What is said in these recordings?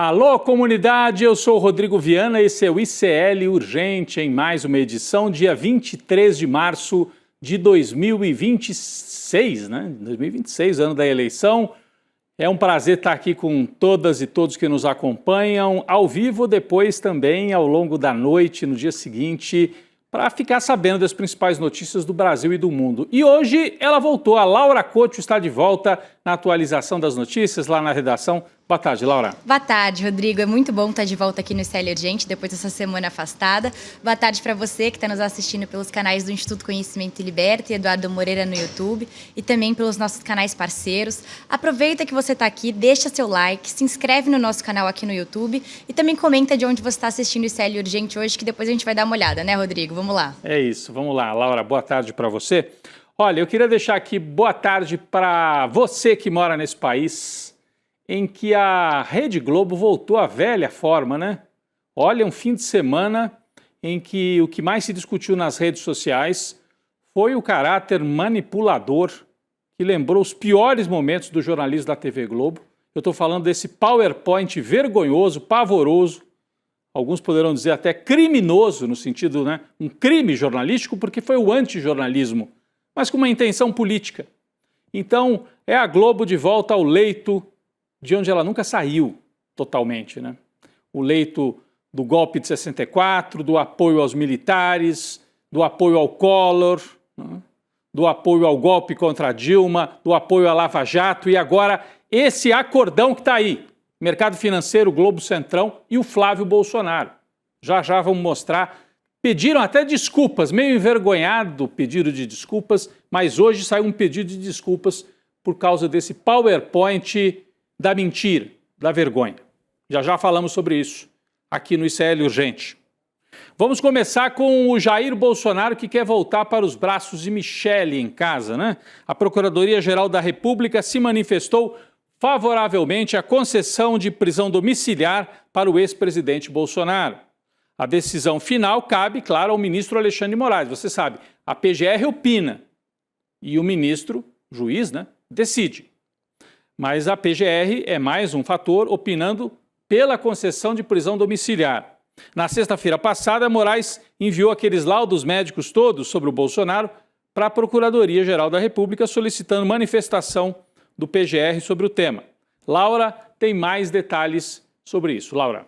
Alô, comunidade, eu sou o Rodrigo Viana, esse é o ICL Urgente, em mais uma edição, dia 23 de março de 2026, né? 2026, ano da eleição. É um prazer estar aqui com todas e todos que nos acompanham, ao vivo, depois também ao longo da noite, no dia seguinte, para ficar sabendo das principais notícias do Brasil e do mundo. E hoje ela voltou, a Laura Couto está de volta na atualização das notícias lá na redação. Boa tarde, Laura. Boa tarde, Rodrigo. É muito bom estar de volta aqui no ICL Urgente, depois dessa semana afastada. Boa tarde para você que está nos assistindo pelos canais do Instituto Conhecimento e Liberta e Eduardo Moreira no YouTube e também pelos nossos canais parceiros. Aproveita que você está aqui, deixa seu like, se inscreve no nosso canal aqui no YouTube e também comenta de onde você está assistindo o ICL Urgente hoje, que depois a gente vai dar uma olhada, né, Rodrigo? Vamos lá. É isso, vamos lá. Laura, boa tarde para você. Olha, eu queria deixar aqui boa tarde para você que mora nesse país, em que a Rede Globo voltou à velha forma, né? Olha, um fim de semana em que o que mais se discutiu nas redes sociais foi o caráter manipulador que lembrou os piores momentos do jornalismo da TV Globo. Eu estou falando desse PowerPoint vergonhoso, pavoroso, alguns poderão dizer até criminoso, no sentido, né? Um crime jornalístico, porque foi o antijornalismo, mas com uma intenção política. Então, é a Globo de volta ao leito de onde ela nunca saiu totalmente, né? O leito do golpe de 64, do apoio aos militares, do apoio ao Collor, né? Do apoio ao golpe contra a Dilma, do apoio à Lava Jato e agora esse acordão que está aí, mercado financeiro, Globo Centrão e o Flávio Bolsonaro. Já já vamos mostrar. Pediram até desculpas, meio envergonhado o pedido de desculpas, mas hoje saiu um pedido de desculpas por causa desse PowerPoint da mentira, da vergonha. Já já falamos sobre isso aqui no ICL Urgente. Vamos começar com o Jair Bolsonaro, que quer voltar para os braços de Michele em casa, né? A Procuradoria-Geral da República se manifestou favoravelmente à concessão de prisão domiciliar para o ex-presidente Bolsonaro. A decisão final cabe, claro, ao ministro Alexandre de Moraes. Você sabe, a PGR opina e o ministro, juiz, né, decide. Mas a PGR é mais um fator opinando pela concessão de prisão domiciliar. Na sexta-feira passada, Moraes enviou aqueles laudos médicos todos sobre o Bolsonaro para a Procuradoria-Geral da República, solicitando manifestação do PGR sobre o tema. Laura tem mais detalhes sobre isso. Laura.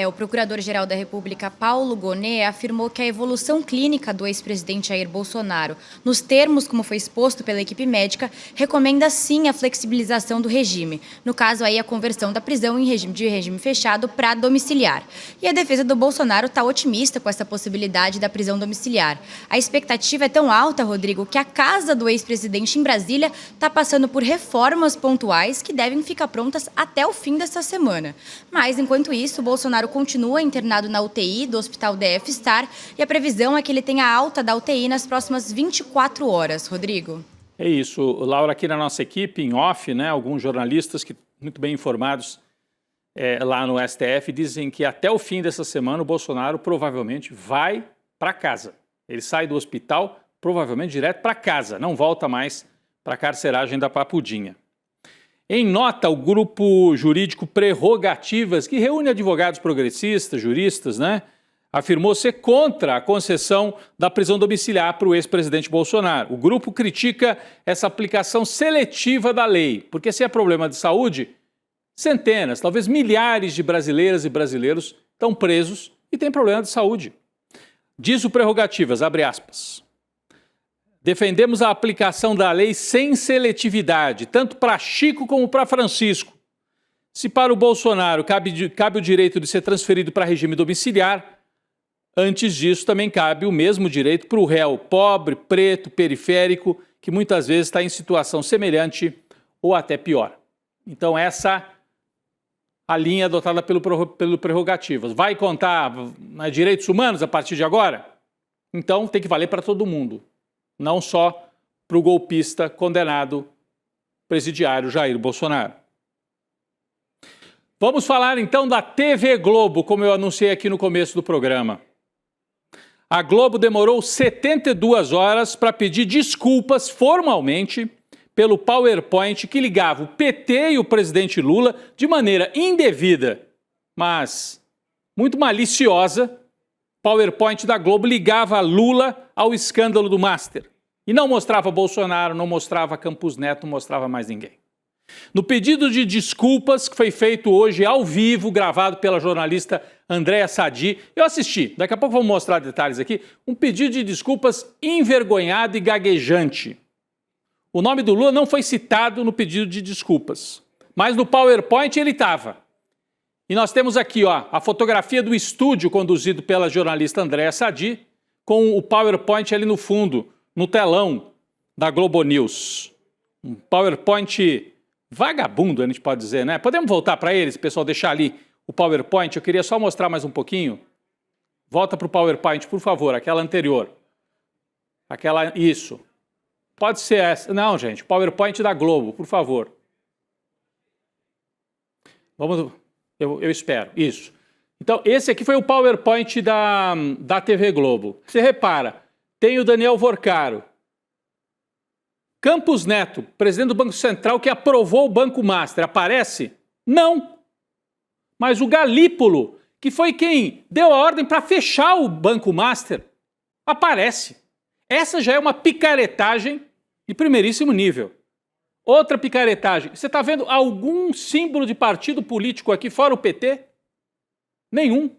O Procurador-Geral da República, Paulo Gonet, afirmou que a evolução clínica do ex-presidente Jair Bolsonaro, nos termos como foi exposto pela equipe médica, recomenda sim a flexibilização do regime. No caso, aí, a conversão da prisão de regime fechado para domiciliar. E a defesa do Bolsonaro está otimista com essa possibilidade da prisão domiciliar. A expectativa é tão alta, Rodrigo, que a casa do ex-presidente em Brasília está passando por reformas pontuais que devem ficar prontas até o fim dessa semana. Mas, enquanto isso, o Bolsonaro continua internado na UTI do Hospital DF Star e a previsão é que ele tenha alta da UTI nas próximas 24 horas. Rodrigo. É isso, Laura, aqui na nossa equipe, em off, né, alguns jornalistas que muito bem informados lá no STF dizem que até o fim dessa semana o Bolsonaro provavelmente vai para casa. Ele sai do hospital provavelmente direto para casa, não volta mais para a carceragem da Papudinha. Em nota, o grupo jurídico Prerrogativas, que reúne advogados progressistas, juristas, né, afirmou ser contra a concessão da prisão domiciliar para o ex-presidente Bolsonaro. O grupo critica essa aplicação seletiva da lei, porque se é problema de saúde, centenas, talvez milhares de brasileiras e brasileiros estão presos e têm problema de saúde. Diz o Prerrogativas, abre aspas. Defendemos a aplicação da lei sem seletividade, tanto para Chico como para Francisco. Se para o Bolsonaro cabe o direito de ser transferido para regime domiciliar, antes disso também cabe o mesmo direito para o réu pobre, preto, periférico, que muitas vezes está em situação semelhante ou até pior. Então essa a linha adotada pelo Prerrogativas. Vai contar direitos humanos a partir de agora? Então tem que valer para todo mundo. Não só para o golpista condenado presidiário Jair Bolsonaro. Vamos falar então da TV Globo, como eu anunciei aqui no começo do programa. A Globo demorou 72 horas para pedir desculpas formalmente pelo PowerPoint que ligava o PT e o presidente Lula de maneira indevida mas muito maliciosa, PowerPoint da Globo ligava Lula ao escândalo do Master. E não mostrava Bolsonaro, não mostrava Campos Neto, não mostrava mais ninguém. No pedido de desculpas, que foi feito hoje ao vivo, gravado pela jornalista Andréa Sadi, eu assisti, daqui a pouco vou mostrar detalhes aqui, um pedido de desculpas envergonhado e gaguejante. O nome do Lula não foi citado no pedido de desculpas, mas no PowerPoint ele estava. E nós temos aqui a fotografia do estúdio conduzido pela jornalista Andréa Sadi, com o PowerPoint ali no fundo, no telão da Globo News. Um PowerPoint vagabundo, a gente pode dizer, né? Podemos voltar para eles, pessoal, deixar ali o PowerPoint? Eu queria só mostrar mais um pouquinho. Volta para o PowerPoint, por favor, aquela anterior. Isso. Pode ser essa. Não, gente, PowerPoint da Globo, por favor. Vamos, eu espero. Isso. Então, esse aqui foi o PowerPoint da TV Globo. Você repara, tem o Daniel Vorcaro. Campos Neto, presidente do Banco Central, que aprovou o Banco Master, aparece? Não. Mas o Galípolo, que foi quem deu a ordem para fechar o Banco Master, aparece. Essa já é uma picaretagem de primeiríssimo nível. Outra picaretagem. Você está vendo algum símbolo de partido político aqui, fora o PT? Nenhum.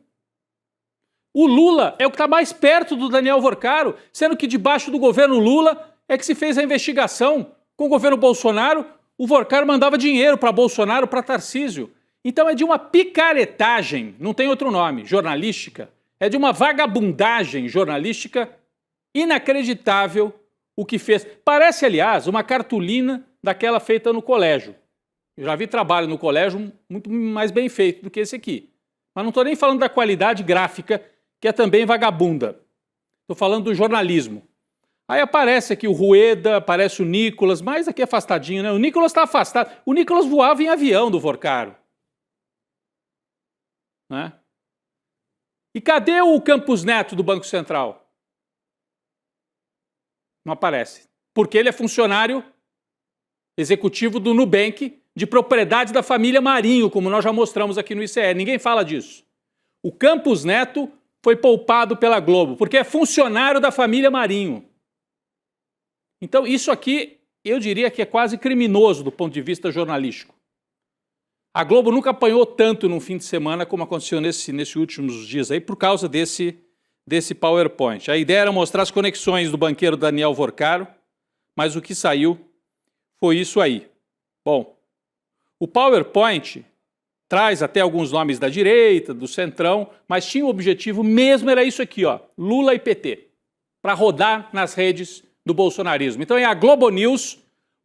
O Lula é o que está mais perto do Daniel Vorcaro, sendo que debaixo do governo Lula é que se fez a investigação. Com o governo Bolsonaro, o Vorcaro mandava dinheiro para Bolsonaro, para Tarcísio. Então é de uma picaretagem, não tem outro nome, jornalística. É de uma vagabundagem jornalística inacreditável o que fez. Parece, aliás, uma cartolina daquela feita no colégio. Eu já vi trabalho no colégio muito mais bem feito do que esse aqui. Mas não estou nem falando da qualidade gráfica, que é também vagabunda. Estou falando do jornalismo. Aí aparece aqui o Rueda, aparece o Nicolas, mais aqui afastadinho, né? O Nicolas está afastado. O Nicolas voava em avião do Vorcaro. Né? E cadê o Campos Neto do Banco Central? Não aparece. Porque ele é funcionário executivo do Nubank, de propriedade da família Marinho, como nós já mostramos aqui no ICE. Ninguém fala disso. O Campos Neto foi poupado pela Globo, porque é funcionário da família Marinho. Então, isso aqui, eu diria que é quase criminoso do ponto de vista jornalístico. A Globo nunca apanhou tanto num fim de semana como aconteceu nesses últimos dias aí, por causa desse PowerPoint. A ideia era mostrar as conexões do banqueiro Daniel Vorcaro, mas o que saiu foi isso aí. Bom, o PowerPoint traz até alguns nomes da direita, do centrão, mas tinha o objetivo mesmo, era isso aqui, Lula e PT, para rodar nas redes do bolsonarismo. Então é a Globo News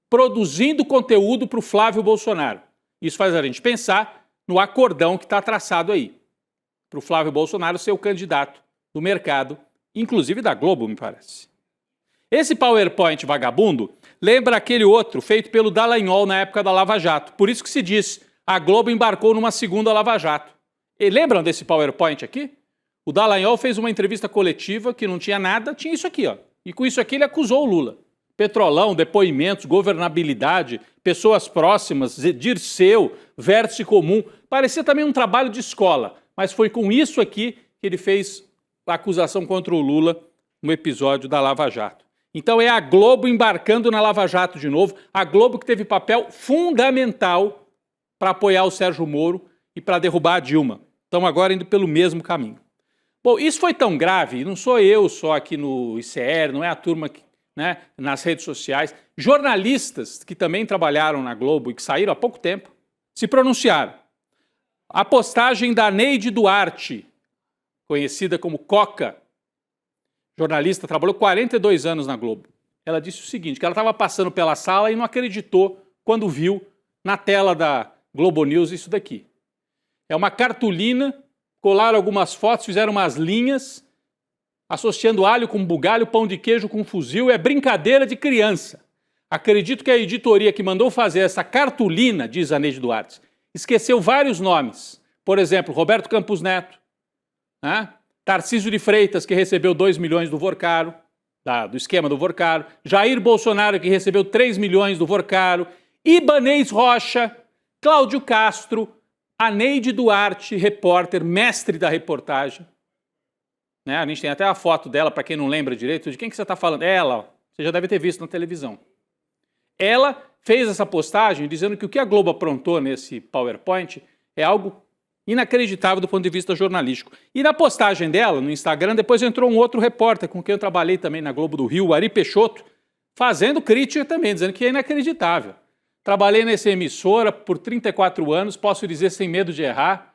produzindo conteúdo para o Flávio Bolsonaro. Isso faz a gente pensar no acordão que está traçado aí, para o Flávio Bolsonaro ser o candidato do mercado, inclusive da Globo, me parece. Esse PowerPoint vagabundo lembra aquele outro feito pelo Dallagnol na época da Lava Jato. Por isso que se diz, a Globo embarcou numa segunda Lava Jato. E lembram desse PowerPoint aqui? O Dallagnol fez uma entrevista coletiva que não tinha nada, tinha isso aqui, E com isso aqui ele acusou o Lula. Petrolão, depoimentos, governabilidade, pessoas próximas, Dirceu, vértice comum. Parecia também um trabalho de escola, mas foi com isso aqui que ele fez a acusação contra o Lula no episódio da Lava Jato. Então é a Globo embarcando na Lava Jato de novo, a Globo que teve papel fundamental para apoiar o Sérgio Moro e para derrubar a Dilma. Estão agora indo pelo mesmo caminho. Bom, isso foi tão grave, não sou eu só aqui no ICR, não é a turma que, nas redes sociais. Jornalistas que também trabalharam na Globo e que saíram há pouco tempo se pronunciaram. A postagem da Neide Duarte, conhecida como Coca, jornalista, trabalhou 42 anos na Globo. Ela disse o seguinte, que ela estava passando pela sala e não acreditou quando viu na tela da Globo News isso daqui. É uma cartolina, colaram algumas fotos, fizeram umas linhas, associando alho com bugalho, pão de queijo com fuzil, é brincadeira de criança. Acredito que a editoria que mandou fazer essa cartolina, diz a Neide Duarte, esqueceu vários nomes. Por exemplo, Roberto Campos Neto, Tarcísio de Freitas, que recebeu 2 milhões do Vorcaro, do esquema do Vorcaro, Jair Bolsonaro, que recebeu 3 milhões do Vorcaro, Ibanez Rocha, Cláudio Castro, A Neide Duarte, repórter, mestre da reportagem, né? A gente tem até a foto dela, para quem não lembra direito, de quem que você está falando? Ela, você já deve ter visto na televisão. Ela fez essa postagem dizendo que o que a Globo aprontou nesse PowerPoint é algo inacreditável do ponto de vista jornalístico. E na postagem dela, no Instagram, depois entrou um outro repórter com quem eu trabalhei também na Globo do Rio, o Ari Peixoto, fazendo crítica também, dizendo que é inacreditável. Trabalhei nessa emissora por 34 anos, posso dizer sem medo de errar.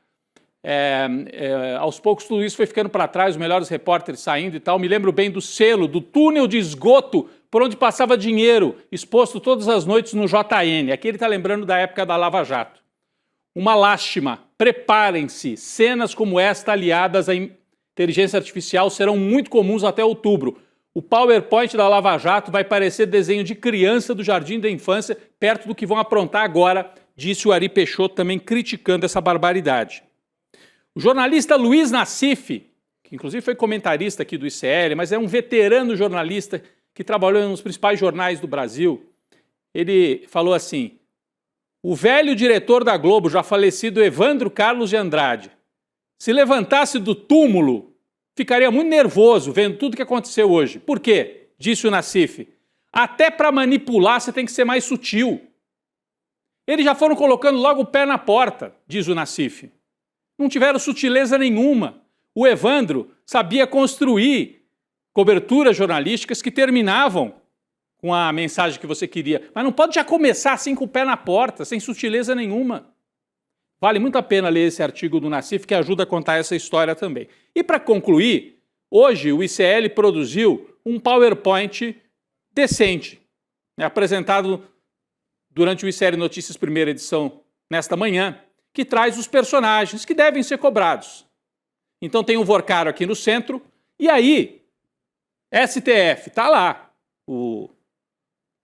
Aos poucos tudo isso foi ficando para trás, os melhores repórteres saindo e tal. Me lembro bem do selo, do túnel de esgoto por onde passava dinheiro, exposto todas as noites no JN. Aqui ele está lembrando da época da Lava Jato. Uma lástima. Preparem-se. Cenas como esta, aliadas à inteligência artificial, serão muito comuns até outubro. O PowerPoint da Lava Jato vai parecer desenho de criança do Jardim da Infância, perto do que vão aprontar agora, disse o Ari Peixoto, também criticando essa barbaridade. O jornalista Luiz Nassif, que inclusive foi comentarista aqui do ICL, mas é um veterano jornalista que trabalhou nos principais jornais do Brasil, ele falou assim: o velho diretor da Globo, já falecido Evandro Carlos de Andrade, se levantasse do túmulo, ficaria muito nervoso vendo tudo que aconteceu hoje. Por quê? Disse o Nassif. Até para manipular você tem que ser mais sutil. Eles já foram colocando logo o pé na porta, diz o Nassif. Não tiveram sutileza nenhuma. O Evandro sabia construir coberturas jornalísticas que terminavam com a mensagem que você queria. Mas não pode já começar assim com o pé na porta, sem sutileza nenhuma. Vale muito a pena ler esse artigo do Nassif, que ajuda a contar essa história também. E para concluir, hoje o ICL produziu um PowerPoint decente, né, apresentado durante o ICL Notícias primeira edição nesta manhã, que traz os personagens que devem ser cobrados. Então tem o Vorcaro aqui no centro, e aí, STF, está lá, o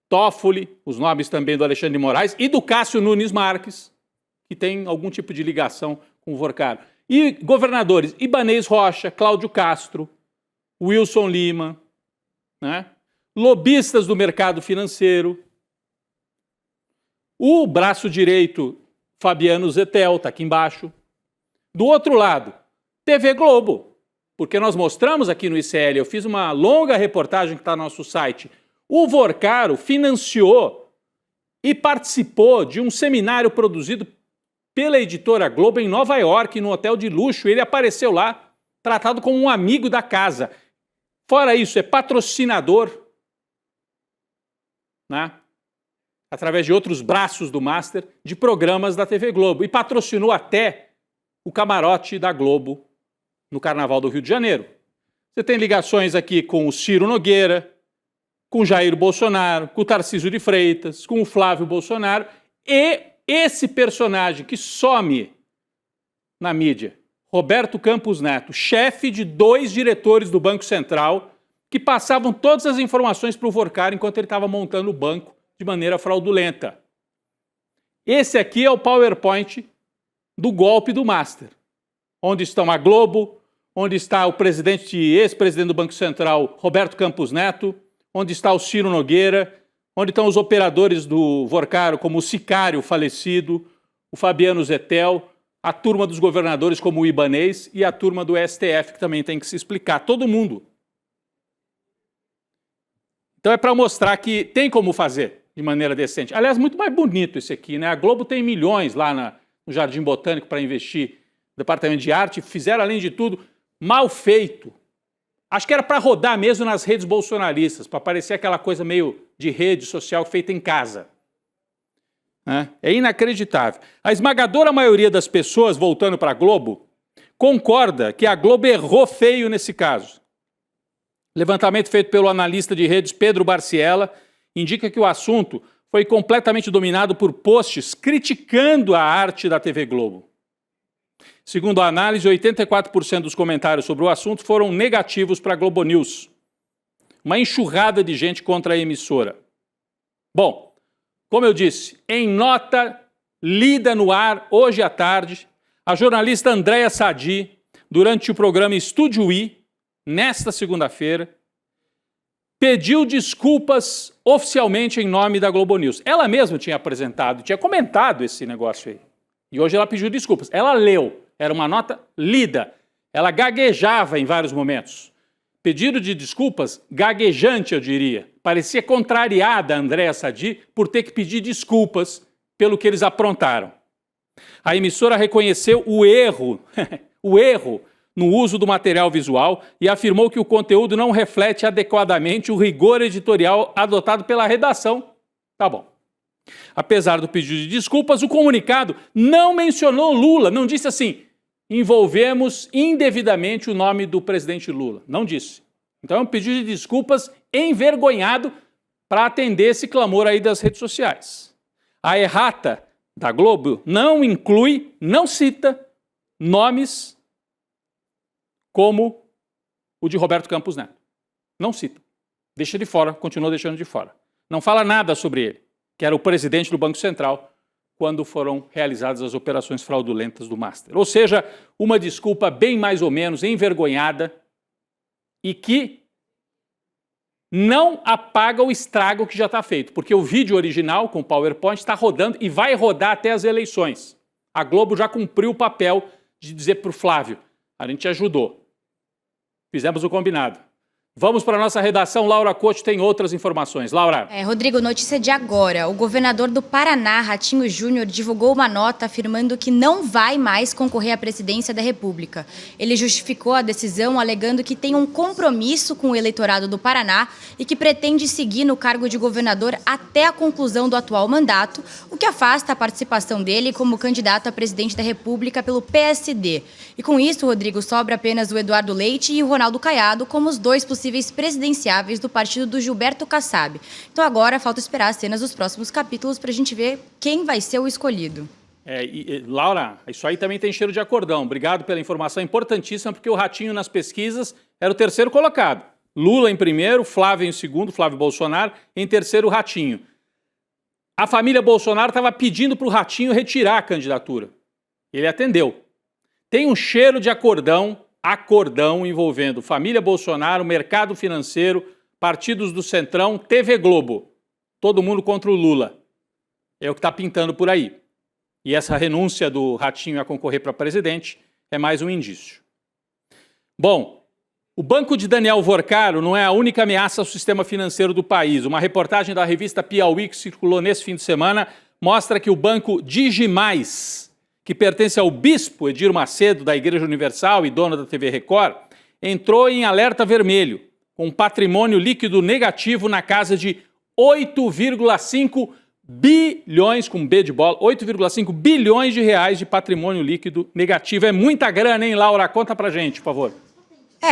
Toffoli, os nomes também do Alexandre de Moraes e do Cássio Nunes Marques, que tem algum tipo de ligação com o Vorcaro. E governadores, Ibanez Rocha, Cláudio Castro, Wilson Lima, né? Lobistas do mercado financeiro, o braço direito, Fabiano Zettel, está aqui embaixo. Do outro lado, TV Globo, porque nós mostramos aqui no ICL, eu fiz uma longa reportagem que está no nosso site. O Vorcaro financiou e participou de um seminário produzido pela editora Globo em Nova York, no hotel de luxo. Ele apareceu lá, tratado como um amigo da casa. Fora isso, é patrocinador, né, através de outros braços do Master, de programas da TV Globo. E patrocinou até o camarote da Globo no Carnaval do Rio de Janeiro. Você tem ligações aqui com o Ciro Nogueira, com o Jair Bolsonaro, com o Tarcísio de Freitas, com o Flávio Bolsonaro e esse personagem que some na mídia, Roberto Campos Neto, chefe de 2 diretores do Banco Central que passavam todas as informações para o Vorcaro enquanto ele estava montando o banco de maneira fraudulenta. Esse aqui é o PowerPoint do golpe do Master, onde estão a Globo, onde está o presidente e ex-presidente do Banco Central, Roberto Campos Neto, onde está o Ciro Nogueira, onde estão os operadores do Vorcaro, como o Sicário falecido, o Fabiano Zettel, a turma dos governadores como o Ibanez e a turma do STF, que também tem que se explicar, todo mundo. Então é para mostrar que tem como fazer de maneira decente. Aliás, muito mais bonito esse aqui, né? A Globo tem milhões lá no Jardim Botânico para investir, no Departamento de Arte, fizeram, além de tudo, mal feito. Acho que era para rodar mesmo nas redes bolsonaristas, para parecer aquela coisa meio de rede social feita em casa. É inacreditável. A esmagadora maioria das pessoas, voltando para a Globo, concorda que a Globo errou feio nesse caso. Levantamento feito pelo analista de redes Pedro Barciela indica que o assunto foi completamente dominado por posts criticando a arte da TV Globo. Segundo a análise, 84% dos comentários sobre o assunto foram negativos para a Globo News. Uma enxurrada de gente contra a emissora. Bom, como eu disse, em nota lida no ar hoje à tarde, a jornalista Andréa Sadi, durante o programa Estúdio I, nesta segunda-feira, pediu desculpas oficialmente em nome da Globo News. Ela mesma tinha apresentado, tinha comentado esse negócio aí. E hoje ela pediu desculpas. Ela leu, era uma nota lida. Ela gaguejava em vários momentos. Pedido de desculpas, gaguejante, eu diria. Parecia contrariada a Andréa Sadi por ter que pedir desculpas pelo que eles aprontaram. A emissora reconheceu o erro, o erro no uso do material visual e afirmou que o conteúdo não reflete adequadamente o rigor editorial adotado pela redação. Tá bom. Apesar do pedido de desculpas, o comunicado não mencionou Lula, não disse assim: envolvemos indevidamente o nome do presidente Lula. Não disse. Então é um pedido de desculpas envergonhado para atender esse clamor aí das redes sociais. A errata da Globo não inclui, não cita nomes como o de Roberto Campos Neto. Não cita. Deixa de fora, continua deixando de fora. Não fala nada sobre ele, que era o presidente do Banco Central quando foram realizadas as operações fraudulentas do Master. Ou seja, uma desculpa bem mais ou menos envergonhada e que não apaga o estrago que já está feito, porque o vídeo original com o PowerPoint está rodando e vai rodar até as eleições. A Globo já cumpriu o papel de dizer para o Flávio: a gente ajudou, fizemos o combinado. Vamos para a nossa redação. Laura Couto tem outras informações. Laura. Rodrigo, notícia de agora. O governador do Paraná, Ratinho Júnior, divulgou uma nota afirmando que não vai mais concorrer à presidência da República. Ele justificou a decisão alegando que tem um compromisso com o eleitorado do Paraná e que pretende seguir no cargo de governador até a conclusão do atual mandato, o que afasta a participação dele como candidato a presidente da República pelo PSD. E com isso, Rodrigo, sobra apenas o Eduardo Leite e o Ronaldo Caiado como os dois possíveis presidenciáveis do partido do Gilberto Kassab. Então agora falta esperar as cenas dos próximos capítulos para a gente ver quem vai ser o escolhido. Laura, isso aí também tem cheiro de acordão. Obrigado pela informação importantíssima, porque o Ratinho nas pesquisas era o terceiro colocado. Lula em primeiro, Flávio em segundo, Flávio Bolsonaro, em terceiro o Ratinho. A família Bolsonaro estava pedindo para o Ratinho retirar a candidatura. Ele atendeu. Tem um cheiro de acordão envolvendo família Bolsonaro, mercado financeiro, partidos do Centrão, TV Globo. Todo mundo contra o Lula. É o que está pintando por aí. E essa renúncia do Ratinho a concorrer para presidente é mais um indício. Bom, o banco de Daniel Vorcaro não é a única ameaça ao sistema financeiro do país. Uma reportagem da revista Piauí, que circulou nesse fim de semana, mostra que o banco Digimais, que pertence ao bispo Edir Macedo, da Igreja Universal e dono da TV Record, entrou em alerta vermelho, com patrimônio líquido negativo na casa de 8,5 bilhões, com B de bola, 8,5 bilhões de reais de patrimônio líquido negativo. É muita grana, hein, Laura? Conta pra gente, por favor.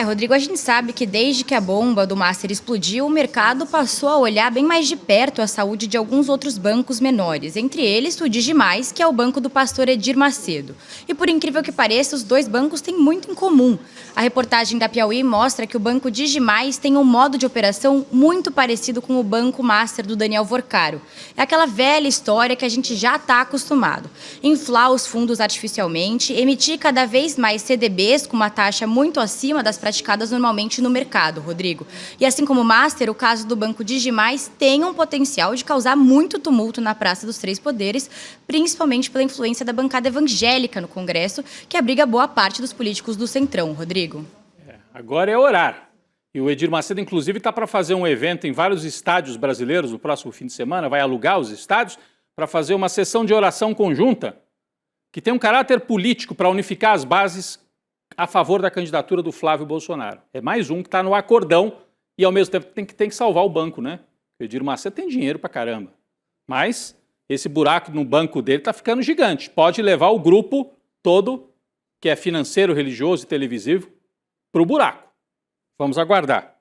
Rodrigo, a gente sabe que desde que a bomba do Master explodiu, o mercado passou a olhar bem mais de perto a saúde de alguns outros bancos menores, entre eles o Digimais, que é o banco do pastor Edir Macedo. E por incrível que pareça, os dois bancos têm muito em comum. A reportagem da Piauí mostra que o banco Digimais tem um modo de operação muito parecido com o banco Master do Daniel Vorcaro. É aquela velha história que a gente já está acostumado. Inflar os fundos artificialmente, emitir cada vez mais CDBs com uma taxa muito acima das praticadas normalmente no mercado, Rodrigo. E assim como o Master, o caso do banco Digimais tem um potencial de causar muito tumulto na Praça dos Três Poderes, principalmente pela influência da bancada evangélica no Congresso, que abriga boa parte dos políticos do Centrão, Rodrigo. Agora é orar. E o Edir Macedo, inclusive, está para fazer um evento em vários estádios brasileiros no próximo fim de semana, vai alugar os estádios para fazer uma sessão de oração conjunta que tem um caráter político para unificar as bases a favor da candidatura do Flávio Bolsonaro. É mais um que está no acordão e, ao mesmo tempo, tem que salvar o banco, né? O Edir Macedo tem dinheiro pra caramba. Mas esse buraco no banco dele está ficando gigante. Pode levar o grupo todo, que é financeiro, religioso e televisivo, para o buraco. Vamos aguardar.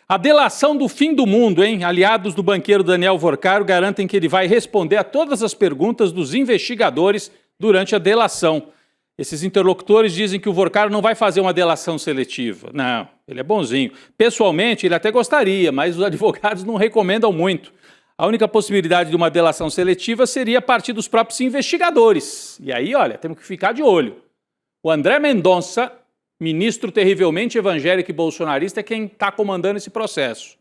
A delação do fim do mundo, hein? Aliados do banqueiro Daniel Vorcaro garantem que ele vai responder a todas as perguntas dos investigadores durante a delação. Esses interlocutores dizem que o Vorcaro não vai fazer uma delação seletiva. Não, ele é bonzinho. Pessoalmente, ele até gostaria, mas os advogados não recomendam muito. A única possibilidade de uma delação seletiva seria a partir dos próprios investigadores. E aí, olha, temos que ficar de olho. O André Mendonça, ministro terrivelmente evangélico e bolsonarista, é quem está comandando esse processo.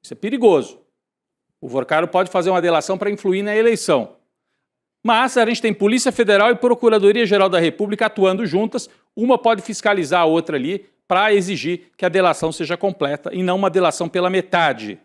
Isso é perigoso. O Vorcaro pode fazer uma delação para influir na eleição. Mas a gente tem Polícia Federal e Procuradoria-Geral da República atuando juntas, uma pode fiscalizar a outra ali para exigir que a delação seja completa e não uma delação pela metade.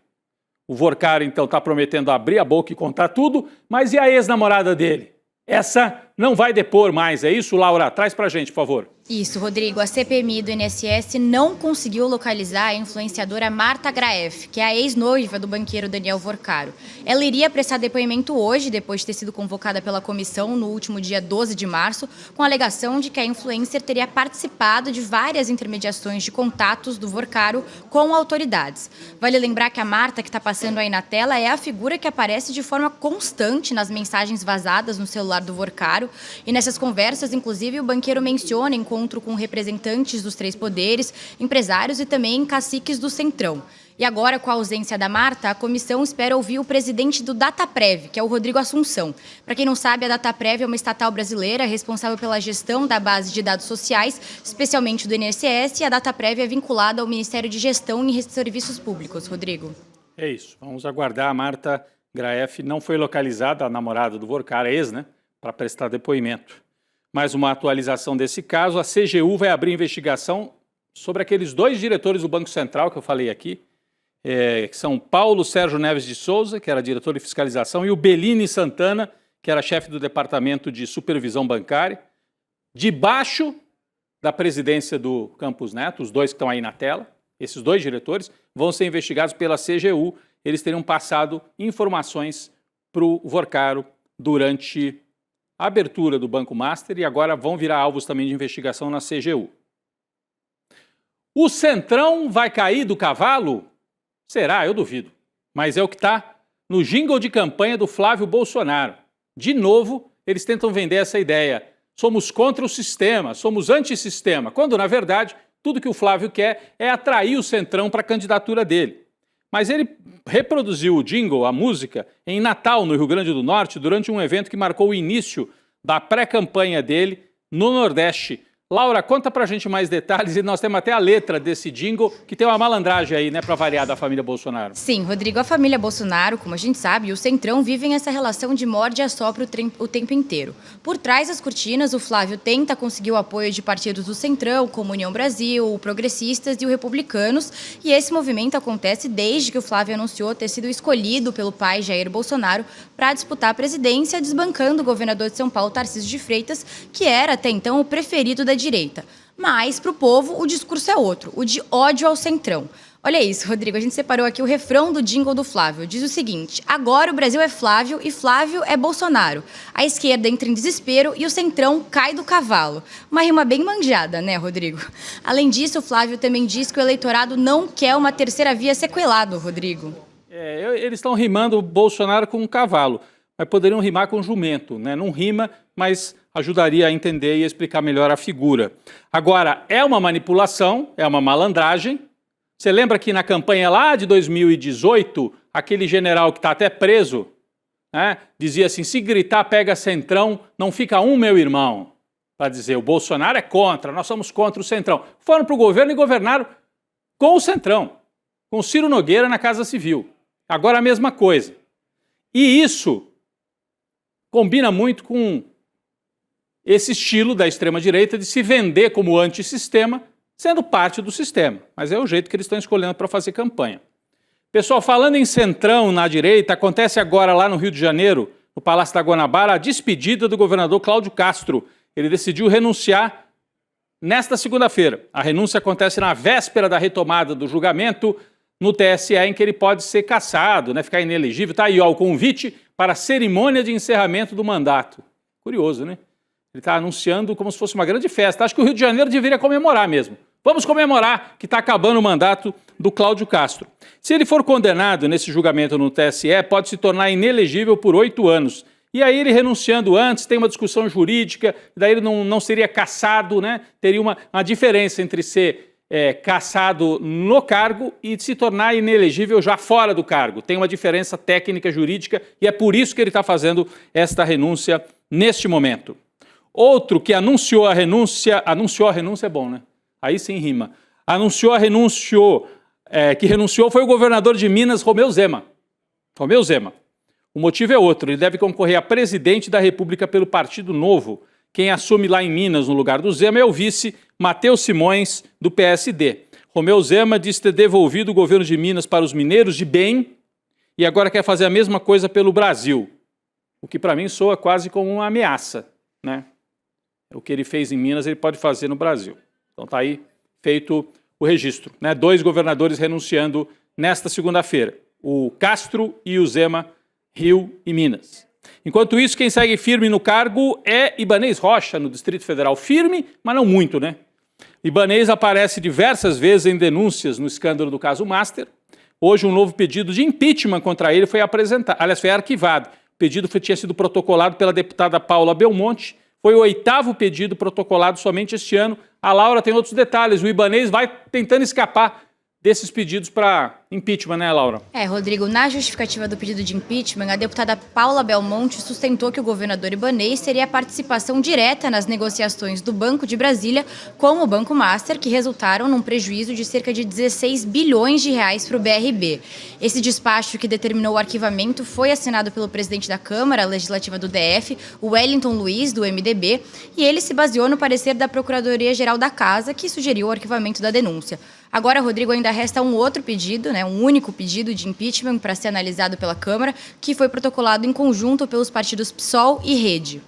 O Vorcaro, então, está prometendo abrir a boca e contar tudo, mas e a ex-namorada dele? Essa não vai depor mais, é isso, Laura? Traz pra gente, por favor. Isso, Rodrigo. A CPMI do INSS não conseguiu localizar a influenciadora Marta Graeff, que é a ex-noiva do banqueiro Daniel Vorcaro. Ela iria prestar depoimento hoje, depois de ter sido convocada pela comissão no último dia 12 de março, com a alegação de que a influencer teria participado de várias intermediações de contatos do Vorcaro com autoridades. Vale lembrar que a Marta, que está passando aí na tela, é a figura que aparece de forma constante nas mensagens vazadas no celular do Vorcaro. E nessas conversas, inclusive, o banqueiro menciona encontro com representantes dos três poderes, empresários e também caciques do Centrão. E agora, com a ausência da Marta, a comissão espera ouvir o presidente do Dataprev, que é o Rodrigo Assunção. Para quem não sabe, a Dataprev é uma estatal brasileira responsável pela gestão da base de dados sociais, especialmente do INSS, e a Dataprev é vinculada ao Ministério de Gestão e Serviços Públicos. Rodrigo. É isso, vamos aguardar. A Marta Graeff não foi localizada, a namorada do Vorcaro, ex, né, para prestar depoimento. Mais uma atualização desse caso, a CGU vai abrir investigação sobre aqueles dois diretores do Banco Central que eu falei aqui, que são Paulo Sérgio Neves de Souza, que era diretor de fiscalização, e o Bellini Santana, que era chefe do Departamento de Supervisão Bancária, debaixo da presidência do Campos Neto, os dois que estão aí na tela, esses dois diretores, vão ser investigados pela CGU. Eles teriam passado informações para o Vorcaro durante a abertura do Banco Master e agora vão virar alvos também de investigação na CGU. O Centrão vai cair do cavalo? Será? Eu duvido. Mas é o que está no jingle de campanha do Flávio Bolsonaro. De novo, eles tentam vender essa ideia. Somos contra o sistema, somos antissistema, quando, na verdade, tudo que o Flávio quer é atrair o Centrão para a candidatura dele. Mas ele reproduziu o jingle, a música, em Natal, no Rio Grande do Norte, durante um evento que marcou o início da pré-campanha dele no Nordeste. Laura, conta pra gente mais detalhes, e nós temos até a letra desse jingle, que tem uma malandragem aí, né, pra variar da família Bolsonaro. Sim, Rodrigo, a família Bolsonaro, como a gente sabe, e o Centrão vivem essa relação de morde e assopra o tempo inteiro. Por trás das cortinas, o Flávio tenta conseguir o apoio de partidos do Centrão, como União Brasil, o Progressistas e o Republicanos, e esse movimento acontece desde que o Flávio anunciou ter sido escolhido pelo pai Jair Bolsonaro para disputar a presidência, desbancando o governador de São Paulo, Tarcísio de Freitas, que era até então o preferido da direita. Mas, para o povo, o discurso é outro, o de ódio ao Centrão. Olha isso, Rodrigo, a gente separou aqui o refrão do jingle do Flávio. Diz o seguinte: agora o Brasil é Flávio e Flávio é Bolsonaro. A esquerda entra em desespero e o Centrão cai do cavalo. Uma rima bem manjada, né, Rodrigo? Além disso, o Flávio também diz que o eleitorado não quer uma terceira via sequelado, Rodrigo. Eles estão rimando Bolsonaro com um cavalo, mas poderiam rimar com jumento, né? Não rima, mas ajudaria a entender e explicar melhor a figura. Agora, é uma manipulação, é uma malandragem. Você lembra que na campanha lá de 2018, aquele general que está até preso, né, dizia assim: se gritar pega Centrão, não fica um meu irmão. Para dizer, o Bolsonaro é contra, nós somos contra o Centrão. Foram para o governo e governaram com o Centrão, com o Ciro Nogueira na Casa Civil. Agora a mesma coisa. E isso combina muito com esse estilo da extrema-direita de se vender como antissistema, sendo parte do sistema. Mas é o jeito que eles estão escolhendo para fazer campanha. Pessoal, falando em Centrão na direita, acontece agora lá no Rio de Janeiro, no Palácio da Guanabara, a despedida do governador Cláudio Castro. Ele decidiu renunciar nesta segunda-feira. A renúncia acontece na véspera da retomada do julgamento no TSE, em que ele pode ser cassado, né, ficar inelegível. Está aí ó, o convite para a cerimônia de encerramento do mandato. Curioso, né? Ele está anunciando como se fosse uma grande festa. Acho que o Rio de Janeiro deveria comemorar mesmo. Vamos comemorar que está acabando o mandato do Cláudio Castro. Se ele for condenado nesse julgamento no TSE, pode se tornar inelegível por 8 anos. E aí ele renunciando antes, tem uma discussão jurídica, daí ele não seria cassado, né? Teria uma diferença entre ser cassado no cargo e se tornar inelegível já fora do cargo. Tem uma diferença técnica jurídica e é por isso que ele está fazendo esta renúncia neste momento. Outro que anunciou a renúncia é bom, né? Aí sim rima. Que renunciou foi o governador de Minas, Romeu Zema. Romeu Zema. O motivo é outro, ele deve concorrer a presidente da República pelo Partido Novo. Quem assume lá em Minas, no lugar do Zema, é o vice Matheus Simões, do PSD. Romeu Zema disse ter devolvido o governo de Minas para os mineiros de bem e agora quer fazer a mesma coisa pelo Brasil. O que para mim soa quase como uma ameaça, né? O que ele fez em Minas, ele pode fazer no Brasil. Então está aí feito o registro, né? 2 governadores renunciando nesta segunda-feira, o Castro e o Zema, Rio e Minas. Enquanto isso, quem segue firme no cargo é Ibanez Rocha, no Distrito Federal. Firme, mas não muito, né? Ibanez aparece diversas vezes em denúncias no escândalo do caso Master. Hoje, um novo pedido de impeachment contra ele foi apresentado, aliás, foi arquivado. O pedido tinha sido protocolado pela deputada Paula Belmonte. Foi o 8º pedido protocolado somente este ano. A Laura tem outros detalhes. O Ibanez vai tentando escapar desses pedidos para impeachment, né, Laura? Rodrigo, na justificativa do pedido de impeachment, a deputada Paula Belmonte sustentou que o governador Ibanez teria participação direta nas negociações do Banco de Brasília com o Banco Master, que resultaram num prejuízo de cerca de 16 bilhões de reais para o BRB. Esse despacho que determinou o arquivamento foi assinado pelo presidente da Câmara Legislativa do DF, o Wellington Luiz, do MDB, e ele se baseou no parecer da Procuradoria-Geral da Casa, que sugeriu o arquivamento da denúncia. Agora, Rodrigo, ainda resta um outro pedido, um único pedido de impeachment para ser analisado pela Câmara, que foi protocolado em conjunto pelos partidos PSOL e Rede.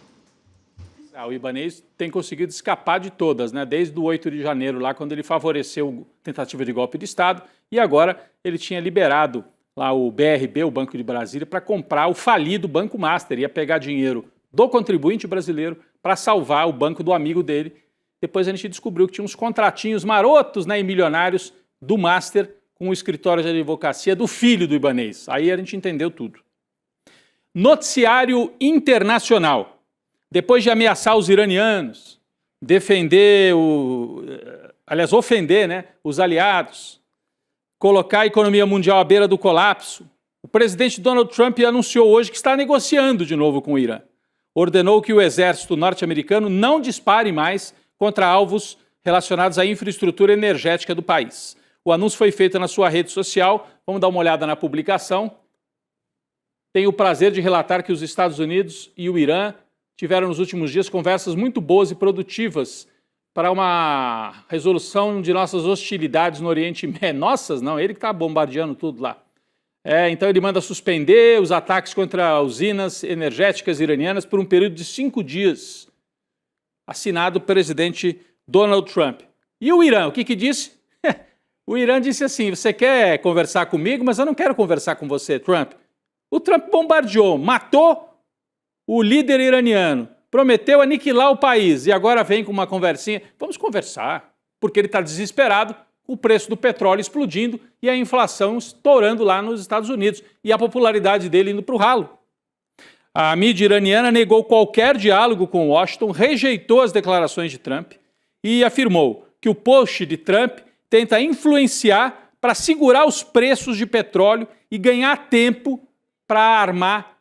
O Ibanez tem conseguido escapar de todas, né? Desde o 8 de janeiro, lá quando ele favoreceu a tentativa de golpe de Estado, e agora ele tinha liberado lá o BRB, o Banco de Brasília, para comprar o falido Banco Master, ia pegar dinheiro do contribuinte brasileiro para salvar o banco do amigo dele. Depois a gente descobriu que tinha uns contratinhos marotos, né, e milionários do Master com o escritório de advocacia do filho do Ibanez. Aí a gente entendeu tudo. Noticiário internacional. Depois de ameaçar os iranianos, ofender, né, os aliados, colocar a economia mundial à beira do colapso, o presidente Donald Trump anunciou hoje que está negociando de novo com o Irã. Ordenou que o exército norte-americano não dispare mais contra alvos relacionados à infraestrutura energética do país. O anúncio foi feito na sua rede social. Vamos dar uma olhada na publicação. Tenho o prazer de relatar que os Estados Unidos e o Irã tiveram nos últimos dias conversas muito boas e produtivas para uma resolução de nossas hostilidades no Oriente Médio. Nossas, não, ele que está bombardeando tudo lá. Então ele manda suspender os ataques contra usinas energéticas iranianas por um período de 5 dias. Assinado o presidente Donald Trump. E o Irã, o que disse? O Irã disse assim, você quer conversar comigo, mas eu não quero conversar com você, Trump. O Trump bombardeou, matou o líder iraniano, prometeu aniquilar o país e agora vem com uma conversinha. Vamos conversar, porque ele está desesperado, o preço do petróleo explodindo e a inflação estourando lá nos Estados Unidos e a popularidade dele indo para o ralo. A mídia iraniana negou qualquer diálogo com Washington, rejeitou as declarações de Trump e afirmou que o post de Trump tenta influenciar para segurar os preços de petróleo e ganhar tempo para armar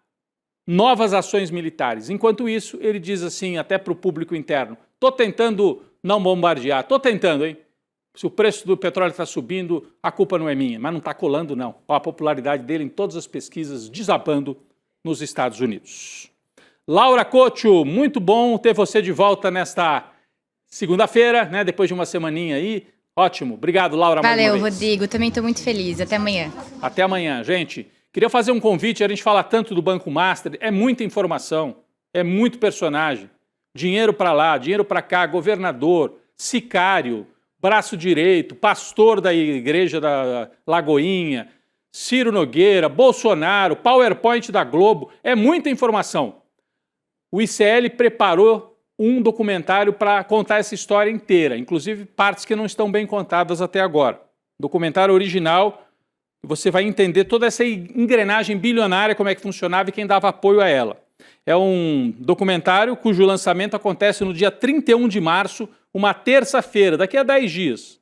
novas ações militares. Enquanto isso, ele diz assim, até para o público interno, estou tentando não bombardear, estou tentando, hein? Se o preço do petróleo está subindo, a culpa não é minha, mas não está colando, não. A popularidade dele em todas as pesquisas desabando nos Estados Unidos. Laura Couto, muito bom ter você de volta nesta segunda-feira, né? Depois de uma semaninha aí. Ótimo. Obrigado, Laura. Valeu, Rodrigo. Também estou muito feliz. Até amanhã. Até amanhã, gente. Queria fazer um convite, a gente fala tanto do Banco Master, é muita informação, é muito personagem. Dinheiro para lá, dinheiro para cá, governador, sicário, braço direito, pastor da igreja da Lagoinha, Ciro Nogueira, Bolsonaro, PowerPoint da Globo, é muita informação. O ICL preparou um documentário para contar essa história inteira, inclusive partes que não estão bem contadas até agora. Documentário original, você vai entender toda essa engrenagem bilionária, como é que funcionava e quem dava apoio a ela. É um documentário cujo lançamento acontece no dia 31 de março, uma terça-feira, daqui a 10 dias.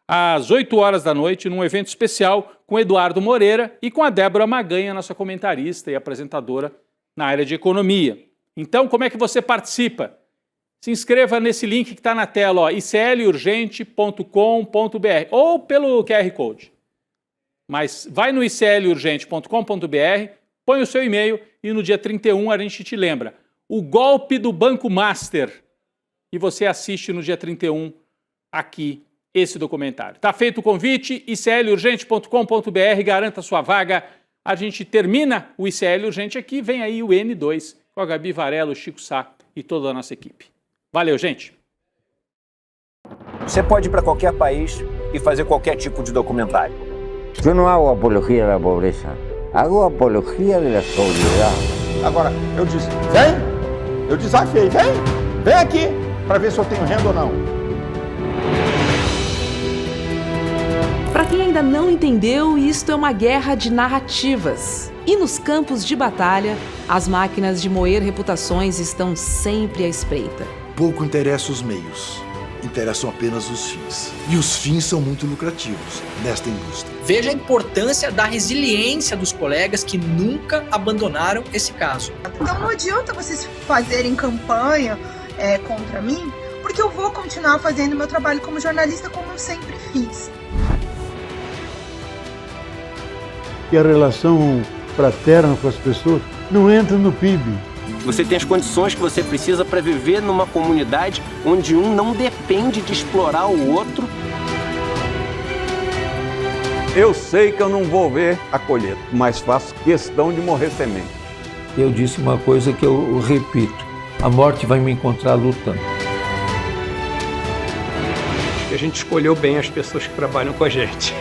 Às 8 horas da noite, num evento especial com Eduardo Moreira e com a Débora Maganha, nossa comentarista e apresentadora na área de economia. Então, como é que você participa? Se inscreva nesse link que está na tela, iclurgente.com.br ou pelo QR Code. Mas vai no iclurgente.com.br, põe o seu e-mail e no dia 31 a gente te lembra. O golpe do Banco Master. E você assiste no dia 31 aqui esse documentário. Tá feito o convite, iclurgente.com.br, garanta sua vaga. A gente termina o ICL Urgente aqui, vem aí o N2 com a Gabi Varela, o Chico Sá e toda a nossa equipe. Valeu, gente! Você pode ir para qualquer país e fazer qualquer tipo de documentário. Eu não hago apologia da pobreza, hago apologia da solidariedade. Agora, eu disse, vem, eu desafiei, vem aqui, para ver se eu tenho renda ou não. Para quem ainda não entendeu, isto é uma guerra de narrativas. E nos campos de batalha, as máquinas de moer reputações estão sempre à espreita. Pouco interessa os meios, interessam apenas os fins. E os fins são muito lucrativos nesta indústria. Veja a importância da resiliência dos colegas que nunca abandonaram esse caso. Então não adianta vocês fazerem campanha contra mim, porque eu vou continuar fazendo meu trabalho como jornalista como eu sempre fiz. E a relação fraterna com as pessoas não entra no PIB. Você tem as condições que você precisa para viver numa comunidade onde um não depende de explorar o outro. Eu sei que eu não vou ver a colheita, mas faço questão de morrer semente. Eu disse uma coisa que eu repito: a morte vai me encontrar lutando. A gente escolheu bem as pessoas que trabalham com a gente.